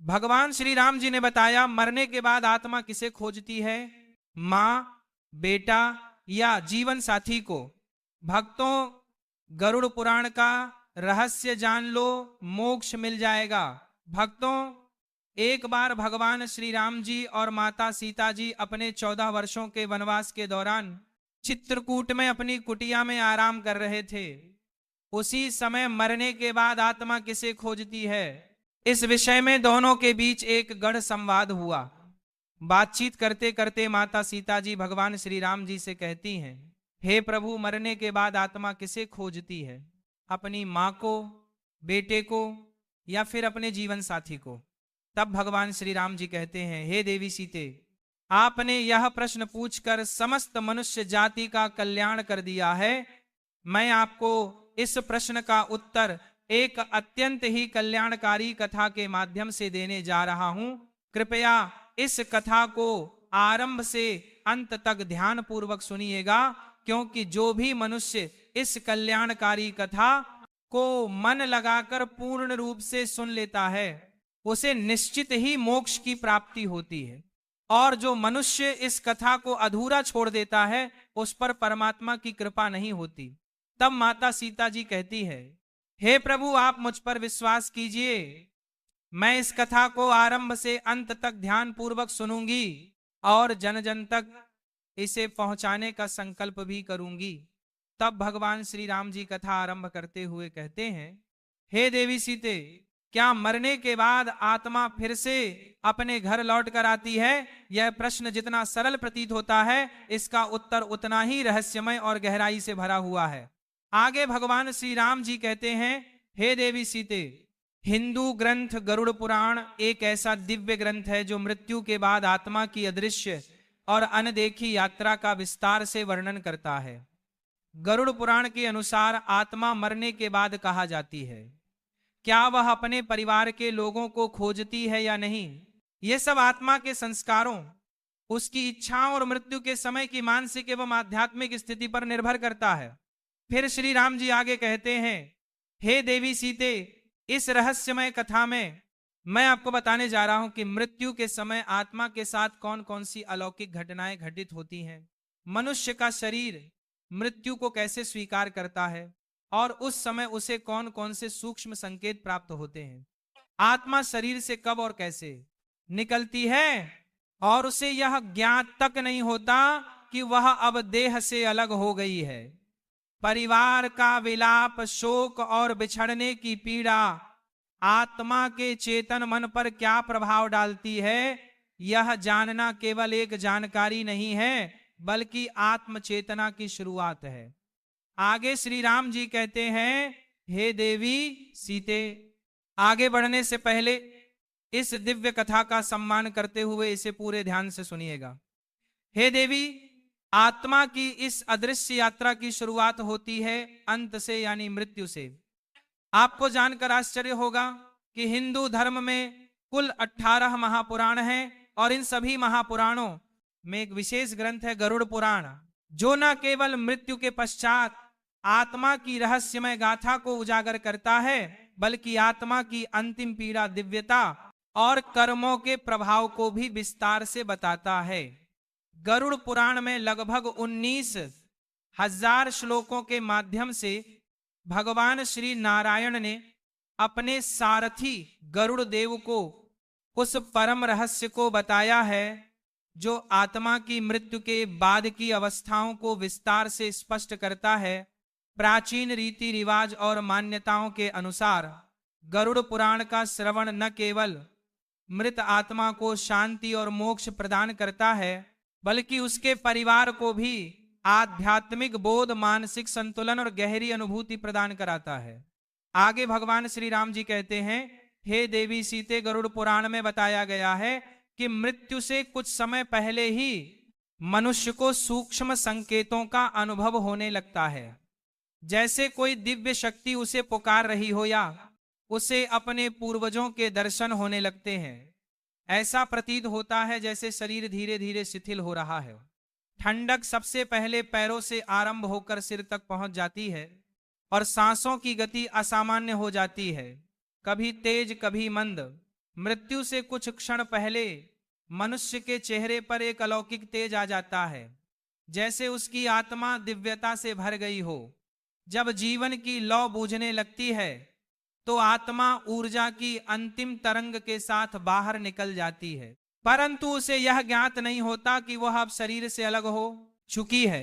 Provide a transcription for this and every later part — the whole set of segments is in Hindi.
भगवान श्री राम जी ने बताया मरने के बाद आत्मा किसे खोजती है, मां, बेटा या जीवन साथी को। भक्तों, गरुड़ पुराण का रहस्य जान लो, मोक्ष मिल जाएगा। भक्तों, एक बार भगवान श्री राम जी और माता सीता जी अपने 14 वर्षों के वनवास के दौरान चित्रकूट में अपनी कुटिया में आराम कर रहे थे। उसी समय मरने के बाद आत्मा किसे खोजती है, इस विषय में दोनों के बीच एक गढ़ संवाद हुआ। बातचीत करते करते माता सीता जी भगवान श्री राम जी से कहती हैं, हे प्रभु, मरने के बाद आत्मा किसे खोजती है, अपनी मां को, बेटे को या फिर अपने जीवन साथी को। तब भगवान श्री राम जी कहते हैं, हे देवी सीते, आपने यह प्रश्न पूछकर समस्त मनुष्य जाति का कल्याण कर दिया है। मैं आपको इस प्रश्न का उत्तर एक अत्यंत ही कल्याणकारी कथा के माध्यम से देने जा रहा हूं। कृपया इस कथा को आरंभ से अंत तक ध्यान पूर्वक सुनिएगा, क्योंकि जो भी मनुष्य इस कल्याणकारी कथा को मन लगाकर पूर्ण रूप से सुन लेता है उसे निश्चित ही मोक्ष की प्राप्ति होती है, और जो मनुष्य इस कथा को अधूरा छोड़ देता है उस पर परमात्मा की कृपा नहीं होती। तब माता सीता जी कहती है, हे प्रभु, आप मुझ पर विश्वास कीजिए, मैं इस कथा को आरंभ से अंत तक ध्यान पूर्वक सुनूंगी और जन जन तक इसे पहुंचाने का संकल्प भी करूंगी। तब भगवान श्री राम जी कथा आरंभ करते हुए कहते हैं, हे देवी सीते, क्या मरने के बाद आत्मा फिर से अपने घर लौट कर आती है? यह प्रश्न जितना सरल प्रतीत होता है, इसका उत्तर उतना ही रहस्यमय और गहराई से भरा हुआ है। आगे भगवान श्री राम जी कहते हैं, हे देवी सीते, हिंदू ग्रंथ गरुड़ पुराण एक ऐसा दिव्य ग्रंथ है जो मृत्यु के बाद आत्मा की अदृश्य और अनदेखी यात्रा का विस्तार से वर्णन करता है। गरुड़ पुराण के अनुसार आत्मा मरने के बाद कहा जाती है। क्या वह अपने परिवार के लोगों को खोजती है या नहीं, यह सब आत्मा के संस्कारों, उसकी इच्छाओं और मृत्यु के समय की मानसिक एवं आध्यात्मिक स्थिति पर निर्भर करता है। फिर श्री राम जी आगे कहते हैं, हे देवी सीते, इस रहस्यमय कथा में मैं आपको बताने जा रहा हूं कि मृत्यु के समय आत्मा के साथ कौन कौन सी अलौकिक घटनाएं घटित होती हैं, मनुष्य का शरीर मृत्यु को कैसे स्वीकार करता है और उस समय उसे कौन कौन से सूक्ष्म संकेत प्राप्त होते हैं, आत्मा शरीर से कब और कैसे निकलती है और उसे यह ज्ञात तक नहीं होता कि वह अब देह से अलग हो गई है। परिवार का विलाप, शोक और बिछड़ने की पीड़ा आत्मा के चेतन मन पर क्या प्रभाव डालती है, यह जानना केवल एक जानकारी नहीं है बल्कि आत्म चेतना की शुरुआत है। आगे श्री राम जी कहते हैं, हे देवी सीते, आगे बढ़ने से पहले इस दिव्य कथा का सम्मान करते हुए इसे पूरे ध्यान से सुनिएगा। हे देवी, आत्मा की इस अदृश्य यात्रा की शुरुआत होती है अंत से, यानी मृत्यु से। आपको जानकर आश्चर्य होगा कि हिंदू धर्म में कुल 18 महापुराण हैं और इन सभी महापुराणों में एक विशेष ग्रंथ है गरुड़ पुराण, जो न केवल मृत्यु के पश्चात आत्मा की रहस्यमय गाथा को उजागर करता है बल्कि आत्मा की अंतिम पीड़ा, दिव्यता और कर्मों के प्रभाव को भी विस्तार से बताता है। गरुड़ पुराण में लगभग 19,000 श्लोकों के माध्यम से भगवान श्री नारायण ने अपने सारथी गरुड़ देव को उस परम रहस्य को बताया है जो आत्मा की मृत्यु के बाद की अवस्थाओं को विस्तार से स्पष्ट करता है। प्राचीन रीति रिवाज और मान्यताओं के अनुसार गरुड़ पुराण का श्रवण न केवल मृत आत्मा को शांति और मोक्ष प्रदान करता है बल्कि उसके परिवार को भी आध्यात्मिक बोध, मानसिक संतुलन और गहरी अनुभूति प्रदान कराता है। आगे भगवान श्री राम जी कहते हैं, हे देवी सीते, गरुड़ पुराण में बताया गया है कि मृत्यु से कुछ समय पहले ही मनुष्य को सूक्ष्म संकेतों का अनुभव होने लगता है, जैसे कोई दिव्य शक्ति उसे पुकार रही हो या उसे अपने पूर्वजों के दर्शन होने लगते हैं। ऐसा प्रतीत होता है जैसे शरीर धीरे धीरे शिथिल हो रहा है। ठंडक सबसे पहले पैरों से आरंभ होकर सिर तक पहुंच जाती है और सांसों की गति असामान्य हो जाती है, कभी तेज कभी मंद। मृत्यु से कुछ क्षण पहले मनुष्य के चेहरे पर एक अलौकिक तेज आ जाता है, जैसे उसकी आत्मा दिव्यता से भर गई हो। जब जीवन की लौ बूझने लगती है तो आत्मा ऊर्जा की अंतिम तरंग के साथ बाहर निकल जाती है, परंतु उसे यह ज्ञात नहीं होता कि वह अब शरीर से अलग हो चुकी है।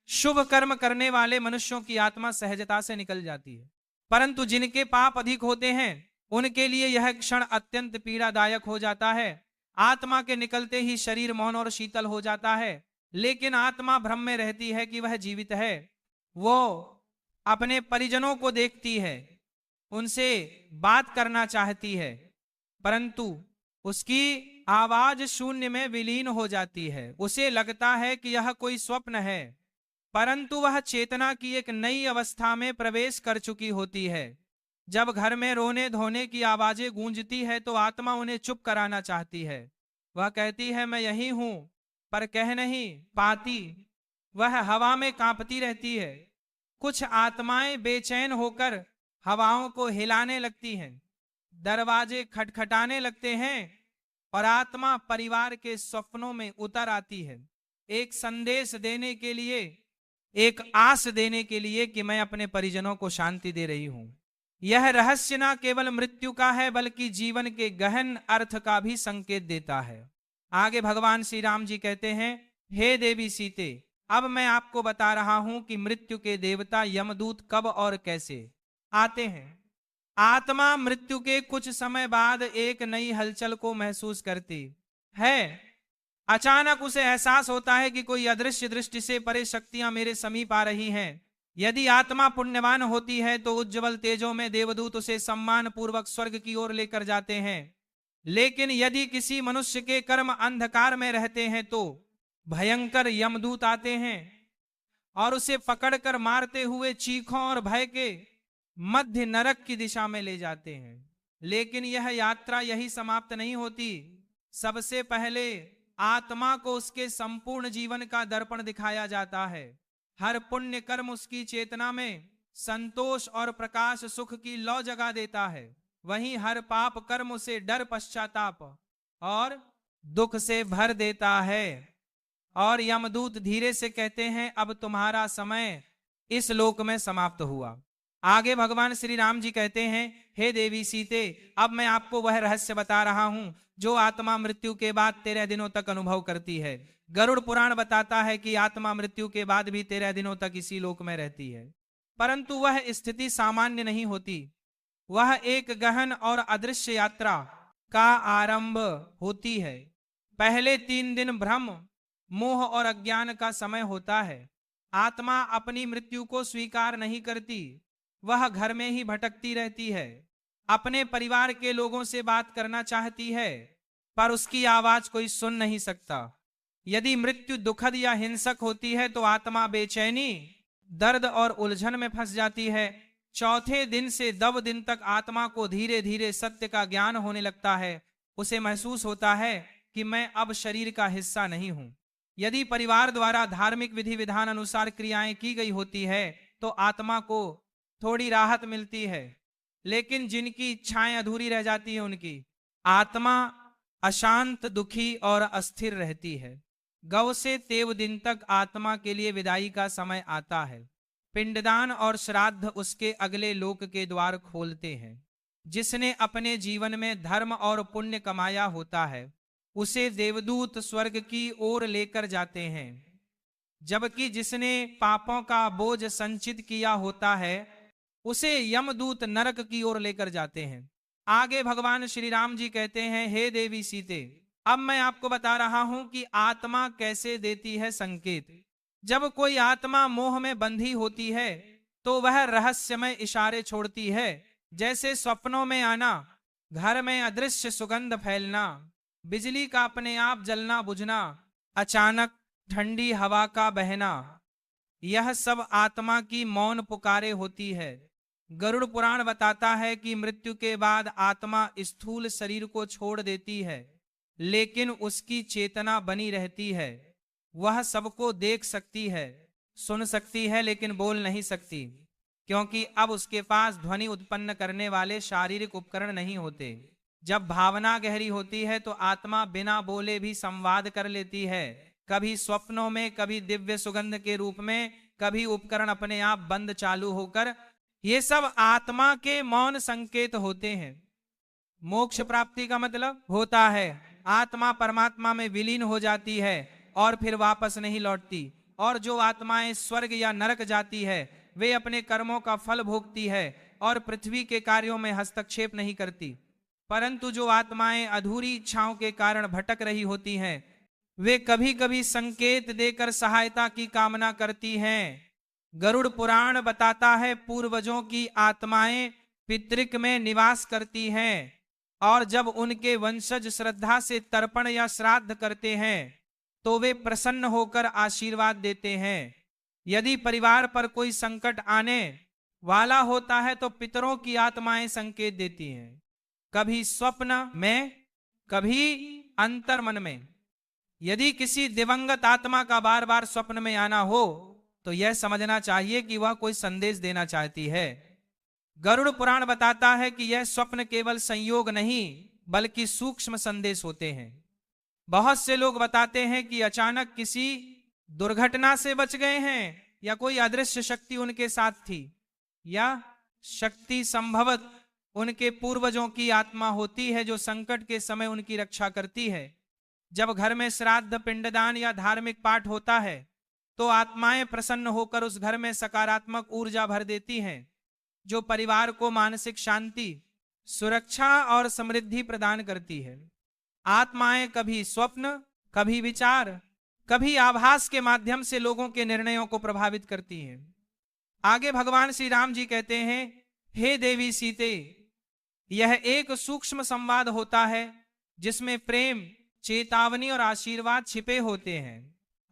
शुभ कर्म करने वाले मनुष्यों की आत्मा सहजता से निकल जाती है, परंतु जिनके पाप अधिक होते हैं उनके लिए यह क्षण अत्यंत पीड़ादायक हो जाता है। आत्मा के निकलते ही शरीर मौन और शीतल हो जाता है, लेकिन आत्मा भ्रम में रहती है कि वह जीवित है। वो अपने परिजनों को देखती है, उनसे बात करना चाहती है, परंतु उसकी आवाज शून्य में विलीन हो जाती है। उसे लगता है कि यह कोई स्वप्न है, परंतु वह चेतना की एक नई अवस्था में प्रवेश कर चुकी होती है। जब घर में रोने धोने की आवाजें गूंजती है तो आत्मा उन्हें चुप कराना चाहती है। वह कहती है मैं यही हूं, पर कह नहीं पाती। वह हवा में कांपती रहती है। कुछ आत्माएं बेचैन होकर हवाओं को हिलाने लगती हैं, दरवाजे खटखटाने लगते हैं और आत्मा परिवार के स्वप्नों में उतर आती है, एक संदेश देने के लिए, एक आस देने के लिए कि मैं अपने परिजनों को शांति दे रही हूं। यह रहस्य ना केवल मृत्यु का है बल्कि जीवन के गहन अर्थ का भी संकेत देता है। आगे भगवान श्री राम जी कहते हैं, हे देवी सीते, अब मैं आपको बता रहा हूं कि मृत्यु के देवता यमदूत कब और कैसे आते हैं। आत्मा मृत्यु के कुछ समय बाद एक नई हलचल को महसूस करती है। अचानक उसे एहसास होता है कि कोई अदृश्य दृष्टि से परे शक्तियां मेरे समीप आ रही हैं। यदि आत्मा पुण्यवान होती है तो उज्जवल तेजों में देवदूत उसे सम्मान पूर्वक स्वर्ग की ओर लेकर जाते हैं, लेकिन यदि किसी मनुष्य के कर्म अंधकार में रहते हैं तो भयंकर यमदूत आते हैं और उसे पकड़कर मारते हुए चीखों और भय के मध्य नरक की दिशा में ले जाते हैं। लेकिन यह यात्रा यही समाप्त नहीं होती। सबसे पहले आत्मा को उसके संपूर्ण जीवन का दर्पण दिखाया जाता है। हर पुण्य कर्म उसकी चेतना में संतोष और प्रकाश सुख की लौ जगा देता है, वहीं हर पाप कर्म उसे डर, पश्चाताप और दुख से भर देता है। और यमदूत धीरे से कहते हैं, अब तुम्हारा समय इस लोक में समाप्त हुआ। आगे भगवान श्री राम जी कहते हैं, हे देवी सीते, अब मैं आपको वह रहस्य बता रहा हूं जो आत्मा मृत्यु के बाद 13 दिनों तक अनुभव करती है। गरुड़ पुराण बताता है कि आत्मा मृत्यु के बाद भी 13 दिनों तक इसी लोक में रहती है, परंतु वह स्थिति सामान्य नहीं होती। वह एक गहन और अदृश्य यात्रा का आरंभ होती है। पहले 3 दिन भ्रम, मोह और अज्ञान का समय होता है। आत्मा अपनी मृत्यु को स्वीकार नहीं करती, वह घर में ही भटकती रहती है। अपने परिवार के लोगों से बात करना चाहती है, पर उसकी आवाज कोई सुन नहीं सकता। यदि मृत्यु दुखद या हिंसक होती है तो आत्मा बेचैनी, दर्द और उलझन में फंस जाती है। चौथे दिन से 9 दिन तक आत्मा को धीरे धीरे सत्य का ज्ञान होने लगता है। उसे महसूस होता है कि मैं अब शरीर का हिस्सा नहीं हूं। यदि परिवार द्वारा धार्मिक विधि विधान अनुसार क्रियाएं की गई होती है तो आत्मा को थोड़ी राहत मिलती है, लेकिन जिनकी इच्छाएं अधूरी रह जाती है उनकी आत्मा अशांत, दुखी और अस्थिर रहती है। गौ से तेव दिन तक आत्मा के लिए विदाई का समय आता है। पिंडदान और श्राद्ध उसके अगले लोक के द्वार खोलते हैं। जिसने अपने जीवन में धर्म और पुण्य कमाया होता है उसे देवदूत स्वर्ग की ओर लेकर जाते हैं, जबकि जिसने पापों का बोझ संचित किया होता है उसे यमदूत नरक की ओर लेकर जाते हैं। आगे भगवान श्री राम जी कहते हैं, हे देवी सीते, अब मैं आपको बता रहा हूं कि आत्मा कैसे देती है संकेत। जब कोई आत्मा मोह में बंधी होती है तो वह रहस्यमय इशारे छोड़ती है, जैसे स्वप्नों में आना, घर में अदृश्य सुगंध फैलना, बिजली का अपने आप जलना बुझना, अचानक ठंडी हवा का बहना। यह सब आत्मा की मौन पुकारे होती है। गरुड़ पुराण बताता है कि मृत्यु के बाद आत्मा स्थूल शरीर को छोड़ देती है, लेकिन उसकी चेतना बनी रहती है। वह सबको देख सकती है, सुन सकती है, लेकिन बोल नहीं सकती, क्योंकि अब उसके पास ध्वनि उत्पन्न करने वाले शारीरिक उपकरण नहीं होते। जब भावना गहरी होती है तो आत्मा बिना बोले भी संवाद कर लेती है, कभी स्वप्नों में, कभी दिव्य सुगंध के रूप में, कभी उपकरण अपने आप बंद चालू होकर। ये सब आत्मा के मौन संकेत होते हैं। मोक्ष प्राप्ति का मतलब होता है आत्मा परमात्मा में विलीन हो जाती है और फिर वापस नहीं लौटती। और जो आत्माएं स्वर्ग या नरक जाती है वे अपने कर्मों का फल भोगती है और पृथ्वी के कार्यों में हस्तक्षेप नहीं करती। परंतु जो आत्माएं अधूरी इच्छाओं के कारण भटक रही होती हैं वे कभी कभी संकेत देकर सहायता की कामना करती हैं। गरुड़ पुराण बताता है पूर्वजों की आत्माएं पितृक में निवास करती हैं और जब उनके वंशज श्रद्धा से तर्पण या श्राद्ध करते हैं तो वे प्रसन्न होकर आशीर्वाद देते हैं। यदि परिवार पर कोई संकट आने वाला होता है तो पितरों की आत्माएं संकेत देती हैं, कभी स्वप्न में, कभी अंतर्मन में। यदि किसी दिवंगत आत्मा का बार बार स्वप्न में आना हो तो यह समझना चाहिए कि वह कोई संदेश देना चाहती है। गरुड़ पुराण बताता है कि यह स्वप्न केवल संयोग नहीं बल्कि सूक्ष्म संदेश होते हैं। बहुत से लोग बताते हैं कि अचानक किसी दुर्घटना से बच गए हैं या कोई अदृश्य शक्ति उनके साथ थी, या शक्ति संभवत उनके पूर्वजों की आत्मा होती है जो संकट के समय उनकी रक्षा करती है। जब घर में श्राद्ध, पिंडदान या धार्मिक पाठ होता है तो आत्माएं प्रसन्न होकर उस घर में सकारात्मक ऊर्जा भर देती हैं जो परिवार को मानसिक शांति, सुरक्षा और समृद्धि प्रदान करती है। आत्माएं कभी स्वप्न, कभी विचार, कभी आभास के माध्यम से लोगों के निर्णयों को प्रभावित करती हैं। आगे भगवान श्री राम जी कहते हैं, हे देवी सीते, यह एक सूक्ष्म संवाद होता है जिसमें प्रेम, चेतावनी और आशीर्वाद छिपे होते हैं।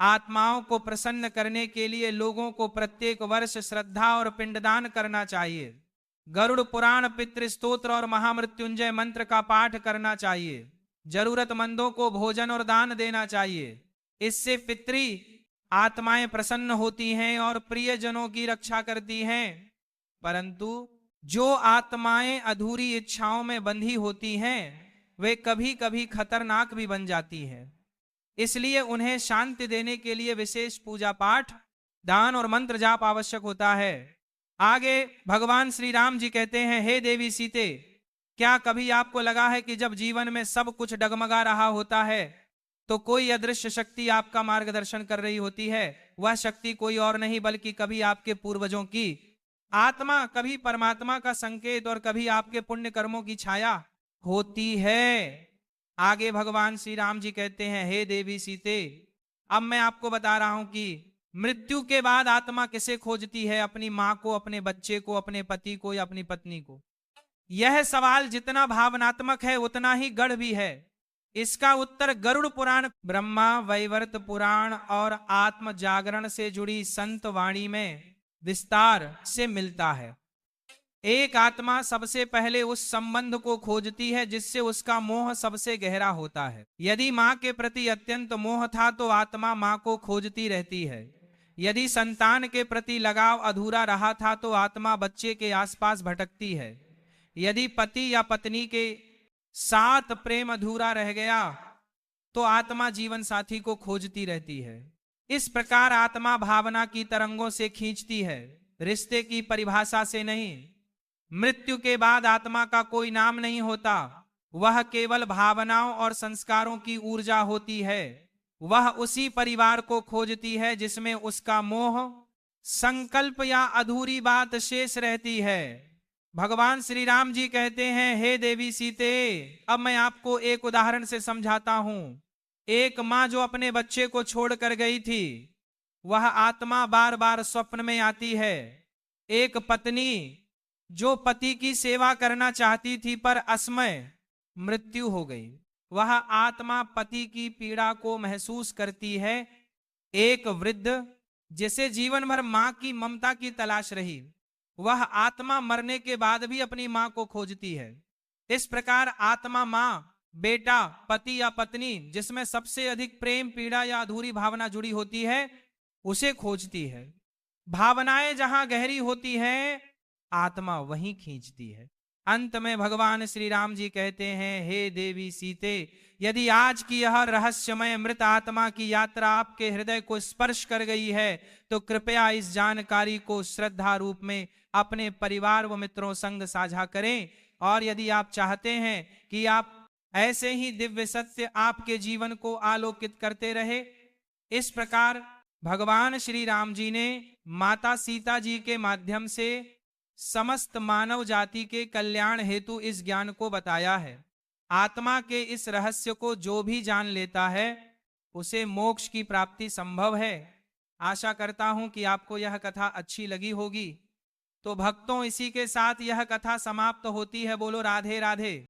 आत्माओं को प्रसन्न करने के लिए लोगों को प्रत्येक वर्ष श्रद्धा और पिंडदान करना चाहिए। गरुड़ पुराण, पितृ स्तोत्र और महामृत्युंजय मंत्र का पाठ करना चाहिए। जरूरतमंदों को भोजन और दान देना चाहिए। इससे पितृ आत्माएं प्रसन्न होती हैं और प्रियजनों की रक्षा करती हैं। परंतु जो आत्माएं अधूरी इच्छाओं में बंधी होती हैं वे कभी कभी खतरनाक भी बन जाती हैं। इसलिए उन्हें शांति देने के लिए विशेष पूजा पाठ, दान और मंत्र जाप आवश्यक होता है। आगे भगवान श्री राम जी कहते हैं, हे देवी सीते, क्या कभी आपको लगा है कि जब जीवन में सब कुछ डगमगा रहा होता है तो कोई अदृश्य शक्ति आपका मार्गदर्शन कर रही होती है? वह शक्ति कोई और नहीं बल्कि कभी आपके पूर्वजों की आत्मा, कभी परमात्मा का संकेत और कभी आपके पुण्य कर्मों की छाया होती है। आगे भगवान श्री राम जी कहते हैं, हे देवी सीते, अब मैं आपको बता रहा हूं कि मृत्यु के बाद आत्मा किसे खोजती है, अपनी मां को, अपने बच्चे को, अपने पति को या अपनी पत्नी को। यह सवाल जितना भावनात्मक है उतना ही गढ़ भी है। इसका उत्तर गरुड़ पुराण, ब्रह्मा वैवर्त पुराण और आत्म जागरण से जुड़ी संत वाणी में विस्तार से मिलता है। एक आत्मा सबसे पहले उस संबंध को खोजती है जिससे उसका मोह सबसे गहरा होता है। यदि मां के प्रति अत्यंत मोह था तो आत्मा मां को खोजती रहती है। यदि संतान के प्रति लगाव अधूरा रहा था तो आत्मा बच्चे के आसपास भटकती है। यदि पति या पत्नी के साथ प्रेम अधूरा रह गया तो आत्मा जीवन साथी को खोजती रहती है। इस प्रकार आत्मा भावना की तरंगों से खींचती है, रिश्ते की परिभाषा से नहीं। मृत्यु के बाद आत्मा का कोई नाम नहीं होता, वह केवल भावनाओं और संस्कारों की ऊर्जा होती है। वह उसी परिवार को खोजती है जिसमें उसका मोह, संकल्प या अधूरी बात शेष रहती है। भगवान श्री राम जी कहते हैं, हे देवी सीते, अब मैं आपको एक उदाहरण से समझाता हूं। एक मां जो अपने बच्चे को छोड़कर गई थी, वह आत्मा बार बार स्वप्न में आती है। एक पत्नी जो पति की सेवा करना चाहती थी पर असमय मृत्यु हो गई, वह आत्मा पति की पीड़ा को महसूस करती है। एक वृद्ध जिसे जीवन भर मां की ममता की तलाश रही, वह आत्मा मरने के बाद भी अपनी मां को खोजती है। इस प्रकार आत्मा मां, बेटा, पति या पत्नी जिसमें सबसे अधिक प्रेम, पीड़ा या अधूरी भावना जुड़ी होती है उसे खोजती है। भावनाएं जहां गहरी होती हैं आत्मा वहीं खींचती है। अंत में भगवान श्री राम जी कहते हैं, हे देवी सीते, यदि आज की यह रहस्यमय मृत आत्मा की यात्रा आपके हृदय को स्पर्श कर गई है तो कृपया इस जानकारी को श्रद्धा रूप में अपने परिवार व मित्रों संग साझा करें। और यदि आप चाहते हैं कि आप ऐसे ही दिव्य सत्य आपके जीवन को आलोकित करते रहे, इस प्रकार भगवान श्री राम जी ने माता सीता जी के माध्यम से समस्त मानव जाति के कल्याण हेतु इस ज्ञान को बताया है। आत्मा के इस रहस्य को जो भी जान लेता है उसे मोक्ष की प्राप्ति संभव है। आशा करता हूं कि आपको यह कथा अच्छी लगी होगी। तो भक्तों, इसी के साथ यह कथा समाप्त होती है। बोलो राधे राधे।